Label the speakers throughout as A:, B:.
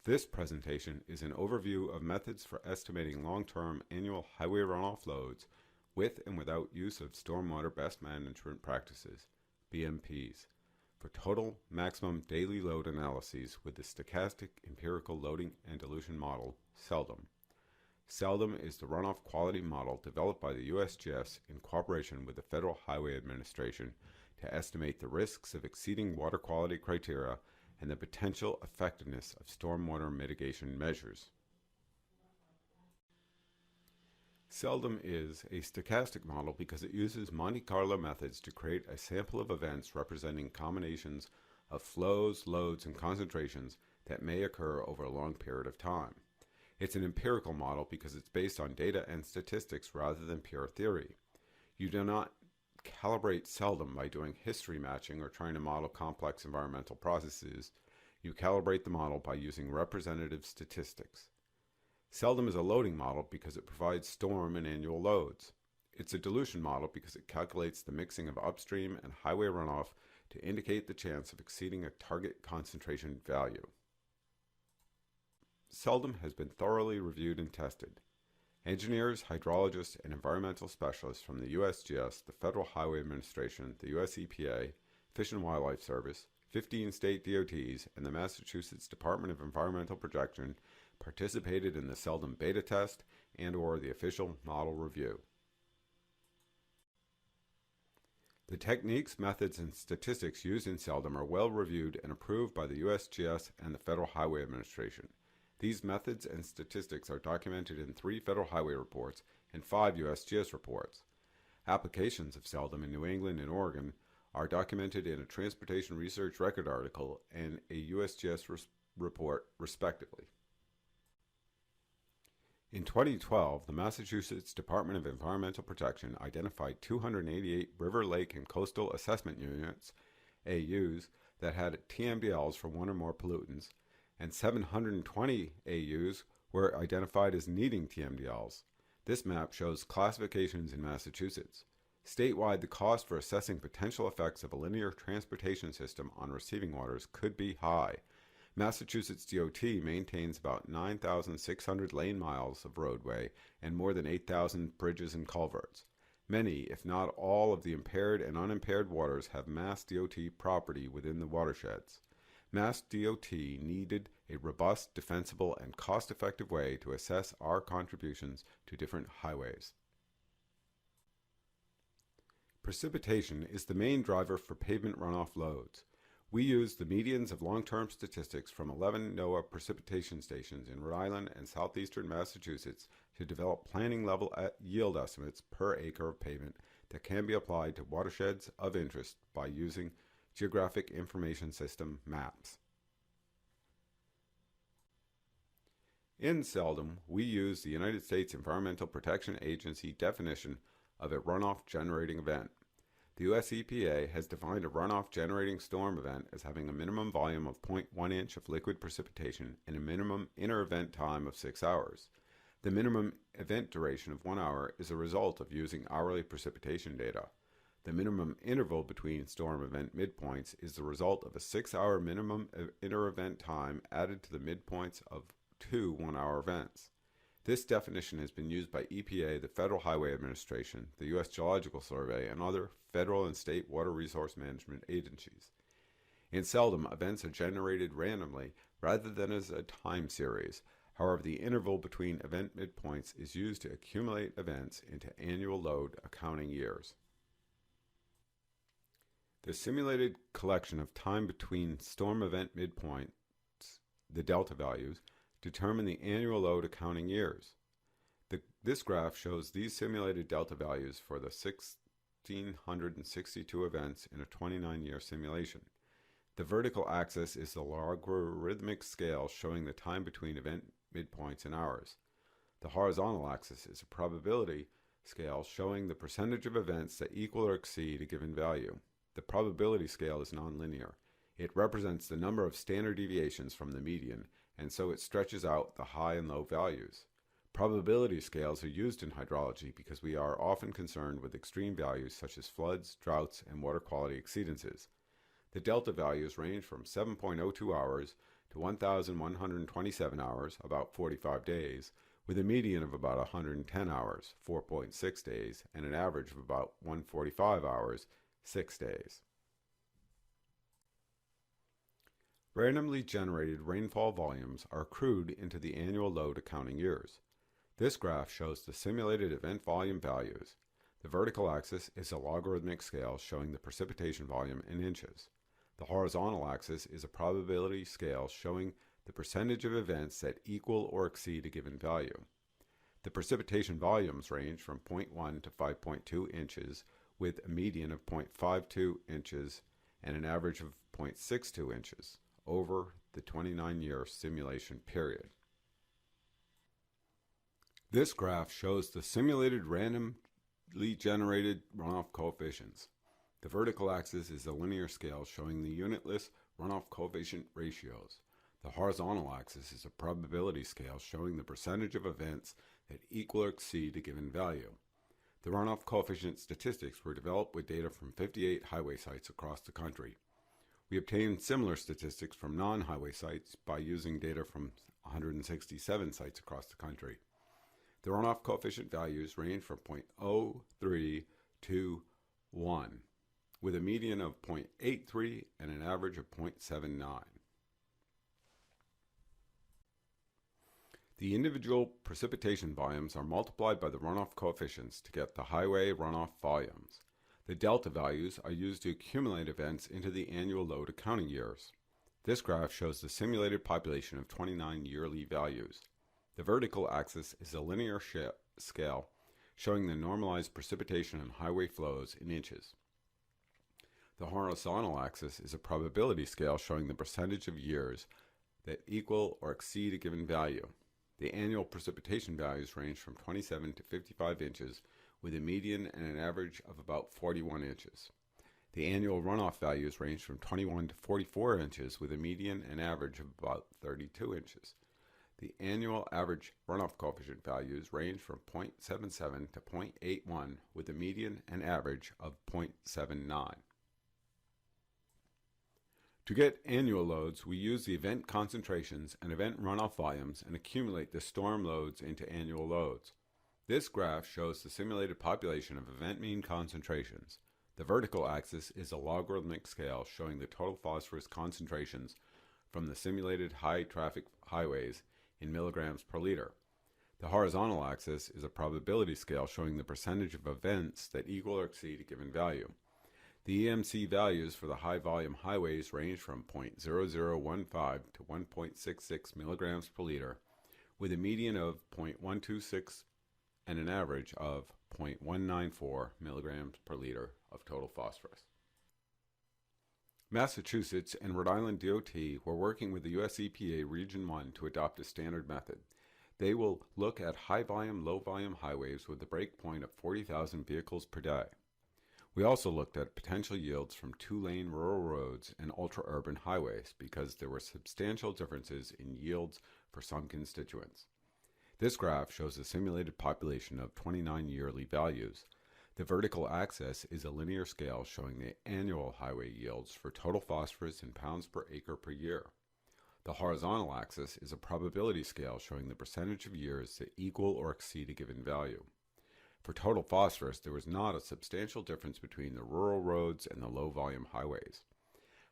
A: This presentation is an overview of methods for estimating long-term annual highway runoff loads with and without use of stormwater best management practices, BMPs, for total maximum daily load analyses with the Stochastic Empirical Loading and Dilution Model, SELDM. SELDM is the runoff quality model developed by the USGS in cooperation with the Federal Highway Administration to estimate the risks of exceeding water quality criteria and the potential effectiveness of stormwater mitigation measures. SELDM is a stochastic model because it uses Monte Carlo methods to create a sample of events representing combinations of flows, loads, and concentrations that may occur over a long period of time. It's an empirical model because it's based on data and statistics rather than pure theory. You do not calibrate SELDM by doing history matching or trying to model complex environmental processes. You calibrate the model by using representative statistics. SELDM is a loading model because it provides storm and annual loads. It's a dilution model because it calculates the mixing of upstream and highway runoff to indicate the chance of exceeding a target concentration value. SELDM has been thoroughly reviewed and tested. Engineers, hydrologists, and environmental specialists from the USGS, the Federal Highway Administration, the USEPA, Fish and Wildlife Service, 15 state DOTs, and the Massachusetts Department of Environmental Protection participated in the SELDM beta test and/or the official model review. The techniques, methods, and statistics used in SELDM are well reviewed and approved by the USGS and the Federal Highway Administration. These methods and statistics are documented in 3 federal highway reports and 5 USGS reports. Applications of SELDM in New England and Oregon are documented in a Transportation Research Record article and a USGS report, respectively. In 2012, the Massachusetts Department of Environmental Protection identified 288 river, lake, and coastal assessment units, AUs, that had TMDLs for one or more pollutants, and 720 AUs were identified as needing TMDLs. This map shows classifications in Massachusetts. Statewide, the cost for assessing potential effects of a linear transportation system on receiving waters could be high. Massachusetts DOT maintains about 9,600 lane miles of roadway and more than 8,000 bridges and culverts. Many, if not all, of the impaired and unimpaired waters have Mass DOT property within the watersheds. Mass DOT needed a robust, defensible, and cost-effective way to assess our contributions to different highways. Precipitation is the main driver for pavement runoff loads. We use the medians of long-term statistics from 11 NOAA precipitation stations in Rhode Island and southeastern Massachusetts to develop planning level yield estimates per acre of pavement that can be applied to watersheds of interest by using Geographic Information System maps. In SELDM, we use the United States Environmental Protection Agency definition of a runoff generating event. The USEPA has defined a runoff generating storm event as having a minimum volume of 0.1 inch of liquid precipitation and a minimum interevent time of 6 hours. The minimum event duration of 1 hour is a result of using hourly precipitation data. The minimum interval between storm event midpoints is the result of a 6-hour minimum interevent time added to the midpoints of 2 one-hour events. This definition has been used by EPA, the Federal Highway Administration, the U.S. Geological Survey, and other federal and state water resource management agencies. In SELDM, events are generated randomly rather than as a time series. However, the interval between event midpoints is used to accumulate events into annual load accounting years. The simulated collection of time between storm event midpoints, the delta values, determine the annual load accounting years. This graph shows these simulated delta values for the 1,662 events in a 29-year simulation. The vertical axis is the logarithmic scale showing the time between event midpoints in hours. The horizontal axis is a probability scale showing the percentage of events that equal or exceed a given value. The probability scale is nonlinear. It represents the number of standard deviations from the median, and so it stretches out the high and low values. Probability scales are used in hydrology because we are often concerned with extreme values such as floods, droughts, and water quality exceedances. The delta values range from 7.02 hours to to 1,127 hours, about 45 days, with a median of about 110 hours, 4.6 days, and an average of about 145 hours, 6 days. Randomly generated rainfall volumes are accrued into the annual load accounting years. This graph shows the simulated event volume values. The vertical axis is a logarithmic scale showing the precipitation volume in inches. The horizontal axis is a probability scale showing the percentage of events that equal or exceed a given value. The precipitation volumes range from 0.1 to 5.2 inches with a median of 0.52 inches and an average of 0.62 inches over the 29-year simulation period. This graph shows the simulated randomly generated runoff coefficients. The vertical axis is a linear scale showing the unitless runoff coefficient ratios. The horizontal axis is a probability scale showing the percentage of events that equal or exceed a given value. The runoff coefficient statistics were developed with data from 58 highway sites across the country. We obtained similar statistics from non-highway sites by using data from 167 sites across the country. The runoff coefficient values range from 0.03 to 1, with a median of 0.83 and an average of 0.79. The individual precipitation volumes are multiplied by the runoff coefficients to get the highway runoff volumes. The delta values are used to accumulate events into the annual load accounting years. This graph shows the simulated population of 29 yearly values. The vertical axis is a linear scale showing the normalized precipitation and highway flows in inches. The horizontal axis is a probability scale showing the percentage of years that equal or exceed a given value. The annual precipitation values range from 27 to 55 inches with a median and an average of about 41 inches. The annual runoff values range from 21 to 44 inches with a median and average of about 32 inches. The annual average runoff coefficient values range from 0.77 to 0.81 with a median and average of 0.79. To get annual loads, we use the event concentrations and event runoff volumes and accumulate the storm loads into annual loads. This graph shows the simulated population of event mean concentrations. The vertical axis is a logarithmic scale showing the total phosphorus concentrations from the simulated high-traffic highways in milligrams per liter. The horizontal axis is a probability scale showing the percentage of events that equal or exceed a given value. The EMC values for the high-volume highways range from 0.0015 to 1.66 milligrams per liter, with a median of 0.126 and an average of 0.194 milligrams per liter of total phosphorus. Massachusetts and Rhode Island DOT were working with the USEPA Region 1 to adopt a standard method. They will look at high-volume, low-volume highways with a breakpoint of 40,000 vehicles per day. We also looked at potential yields from two-lane rural roads and ultra-urban highways because there were substantial differences in yields for some constituents. This graph shows the simulated population of 29 yearly values. The vertical axis is a linear scale showing the annual highway yields for total phosphorus in pounds per acre per year. The horizontal axis is a probability scale showing the percentage of years that equal or exceed a given value. For total phosphorus, there was not a substantial difference between the rural roads and the low-volume highways.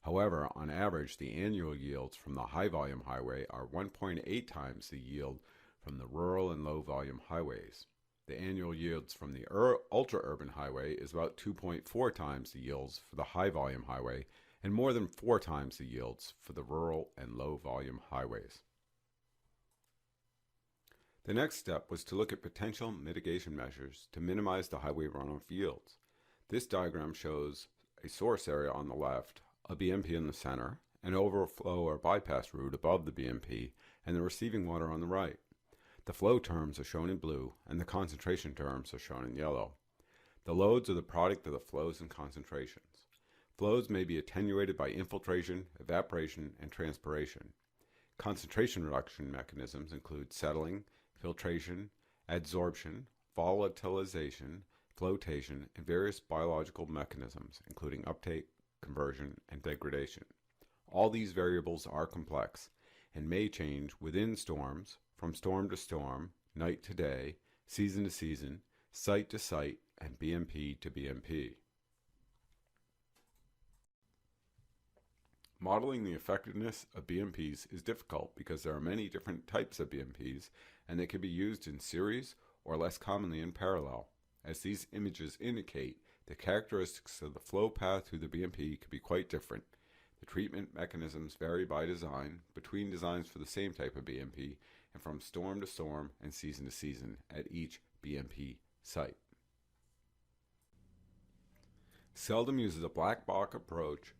A: However, on average, the annual yields from the high-volume highway are 1.8 times the yield from the rural and low-volume highways. The annual yields from the ultra-urban highway is about 2.4 times the yields for the high-volume highway and more than 4 times the yields for the rural and low-volume highways. The next step was to look at potential mitigation measures to minimize the highway runoff yields. This diagram shows a source area on the left, a BMP in the center, an overflow or bypass route above the BMP, and the receiving water on the right. The flow terms are shown in blue, and the concentration terms are shown in yellow. The loads are the product of the flows and concentrations. Flows may be attenuated by infiltration, evaporation, and transpiration. Concentration reduction mechanisms include settling, filtration, adsorption, volatilization, flotation, and various biological mechanisms, including uptake, conversion, and degradation. All these variables are complex, and may change within storms, from storm to storm, night to day, season to season, site to site, and BMP to BMP. Modeling the effectiveness of BMPs is difficult because there are many different types of BMPs, and they can be used in series or less commonly in parallel. As these images indicate, the characteristics of the flow path through the BMP can be quite different. The treatment mechanisms vary by design, between designs for the same type of BMP, and from storm to storm and season to season at each BMP site. SELDM uses a black box approach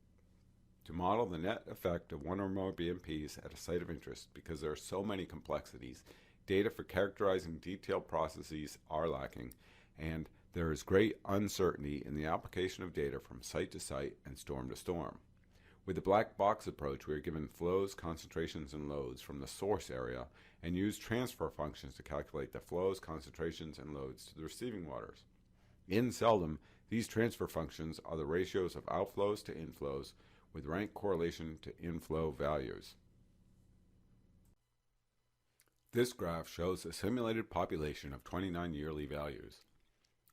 A: to model the net effect of one or more BMPs at a site of interest because there are so many complexities. Data for characterizing detailed processes are lacking, and there is great uncertainty in the application of data from site to site and storm to storm. With the black box approach, we are given flows, concentrations, and loads from the source area and use transfer functions to calculate the flows, concentrations, and loads to the receiving waters. In SELDM, these transfer functions are the ratios of outflows to inflows with rank correlation to inflow values. This graph shows a simulated population of 29 yearly values.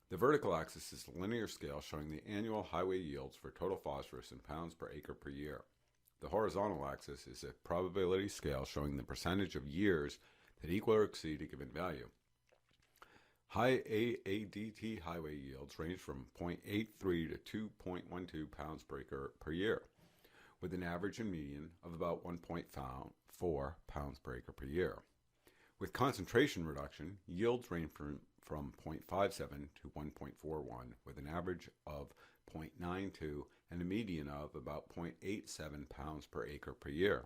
A: The vertical axis is the linear scale showing the annual highway yields for total phosphorus in pounds per acre per year. The horizontal axis is a probability scale showing the percentage of years that equal or exceed a given value. High AADT highway yields range from 0.83 to 2.12 pounds per acre per year, with an average and median of about 1.4 pounds per acre per year. With concentration reduction, yields range from 0.57 to 1.41, with an average of 0.92 and a median of about 0.87 pounds per acre per year.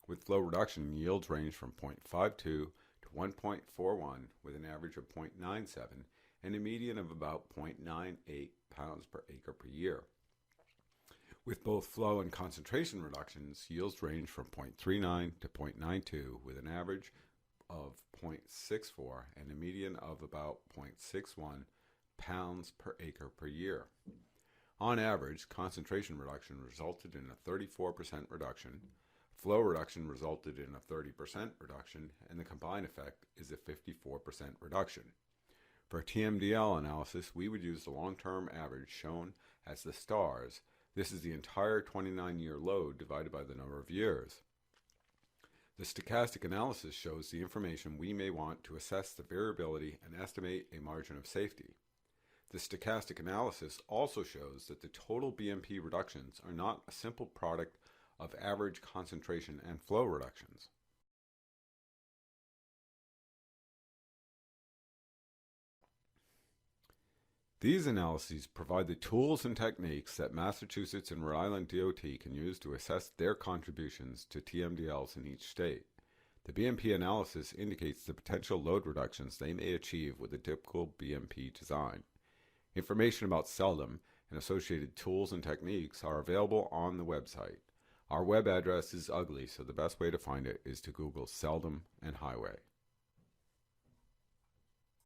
A: With flow reduction, yields range from 0.52 to 1.41, with an average of 0.97 and a median of about 0.98 pounds per acre per year. With both flow and concentration reductions, yields range from 0.39 to 0.92, with an average of 0.64 and a median of about 0.61 pounds per acre per year. On average, concentration reduction resulted in a 34% reduction, flow reduction resulted in a 30% reduction, and the combined effect is a 54% reduction. For TMDL analysis, we would use the long-term average shown as the stars. This is the entire 29-year load divided by the number of years. The stochastic analysis shows the information we may want to assess the variability and estimate a margin of safety. The stochastic analysis also shows that the total BMP reductions are not a simple product of average concentration and flow reductions. These analyses provide the tools and techniques that Massachusetts and Rhode Island DOT can use to assess their contributions to TMDLs in each state. The BMP analysis indicates the potential load reductions they may achieve with a typical BMP design. Information about SELDM and associated tools and techniques are available on the website. Our web address is ugly, so the best way to find it is to Google SELDM and highway.